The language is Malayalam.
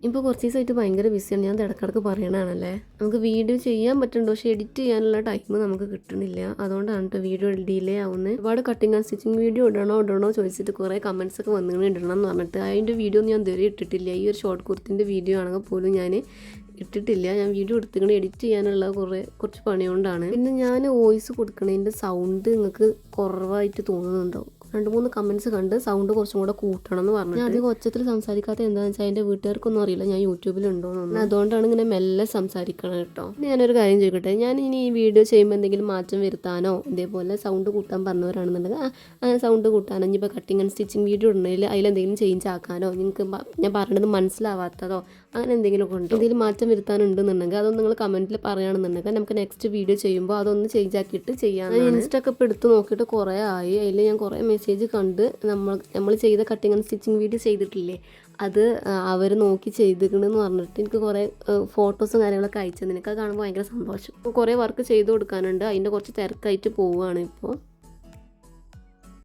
ഇപ്പോൾ കുറച്ച് ദിവസമായിട്ട് ഭയങ്കര ബിസിയാണ്. ഞാൻ ഇടയ്ക്കിടയ്ക്ക് പറയണതാണല്ലേ. നമുക്ക് വീഡിയോ ചെയ്യാൻ പറ്റുന്നുണ്ട്, പക്ഷേ എഡിറ്റ് ചെയ്യാനുള്ള ടൈം നമുക്ക് കിട്ടുന്നില്ല. അതുകൊണ്ടാണ് കേട്ടോ വീഡിയോ ഡിലേ ആവുന്നത്. ഒരുപാട് കട്ടിങ് ആൻഡ് സ്റ്റിച്ചിങ് വീഡിയോ ഇടണോ ചോദിച്ചിട്ട് കുറേ കമൻസ് ഒക്കെ വന്നിങ്ങനെ ഇടണം എന്ന് പറഞ്ഞിട്ട് അതിൻ്റെ വീഡിയോ ഞാൻ ഇതുവരെ ഇട്ടിട്ടില്ല. ഈ ഒരു ഷോർട്ട് കുർത്തിൻ്റെ വീഡിയോ ആണെങ്കിൽ പോലും ഞാൻ ഇട്ടിട്ടില്ല. ഞാൻ വീഡിയോ എടുത്തിങ്ങനെ എഡിറ്റ് ചെയ്യാനുള്ള കുറച്ച് പണികൊണ്ടാണ്. പിന്നെ ഞാൻ വോയിസ് കൊടുക്കണതിൻ്റെ സൗണ്ട് നിങ്ങൾക്ക് കുറവായിട്ട് തോന്നുന്നുണ്ടോ? 2-3 കമൻറ്റ്സ് കണ്ട് സൗണ്ട് കുറച്ചും കൂടെ കൂട്ടണം എന്ന് പറഞ്ഞു. ഞാൻ അധികം ഒച്ചത്തിൽ സംസാരിക്കാത്ത എന്താണെന്ന് വെച്ചാൽ എൻ്റെ വീട്ടുകാർക്കൊന്നും അറിയില്ല ഞാൻ യൂട്യൂബിലുണ്ടോയെന്നൊന്നും. അതുകൊണ്ടാണ് ഇങ്ങനെ മെല്ലെ സംസാരിക്കണം കേട്ടോ. ഞാനൊരു കാര്യം ചോദിക്കട്ടെ, ഞാൻ ഇനി ഈ വീഡിയോ ചെയ്യുമ്പോൾ എന്തെങ്കിലും മാറ്റം വരുത്താനോ ഇതേപോലെ സൗണ്ട് കൂട്ടാൻ പറഞ്ഞവരാണെന്നുണ്ടെങ്കിൽ സൗണ്ട് കൂട്ടാനോ ഇനിയിപ്പോൾ കട്ടിങ് ആൻഡ് സ്റ്റിച്ചിങ് വീഡിയോ ഉണ്ടെങ്കിൽ അതിലെന്തെങ്കിലും ചേഞ്ച് ആക്കാനോ നിങ്ങൾക്ക് ഞാൻ പറയണത് മനസ്സിലാവാത്തതോ അങ്ങനെ എന്തെങ്കിലുമൊക്കെ ഉണ്ടോ? എന്തെങ്കിലും മാറ്റം വരുത്താനുണ്ടെന്നുണ്ടെങ്കിൽ അതൊന്ന് നിങ്ങൾ കമൻറ്റിൽ പറയുകയാണെന്നുണ്ടെങ്കിൽ നമുക്ക് നെക്സ്റ്റ് വീഡിയോ ചെയ്യുമ്പോൾ അതൊന്ന് ചേഞ്ച് ആക്കിയിട്ട് ചെയ്യാം. ഞാൻ ഇൻസ്റ്റൊക്കെ ഇപ്പോൾ എടുത്ത് നോക്കിയിട്ട് കുറേ ആയി. അതിൽ ഞാൻ കുറേ മെസ്സേജ് കണ്ട് നമ്മൾ ചെയ്ത കട്ടിങ് ആൻഡ് സ്റ്റിച്ചിങ് വീഡിയോ ചെയ്തിട്ടില്ലേ, അത് അവർ നോക്കി ചെയ്തിരിക്കണമെന്ന് പറഞ്ഞിട്ട് എനിക്ക് കുറേ ഫോട്ടോസും കാര്യങ്ങളൊക്കെ അയച്ചു തന്നെ. എനിക്ക് അത് കാണുമ്പോൾ ഭയങ്കര സന്തോഷം. കുറേ വർക്ക് ചെയ്ത് കൊടുക്കാനുണ്ട്, അതിൻ്റെ കുറച്ച് തിരക്കായിട്ട് പോവുകയാണ് ഇപ്പോൾ.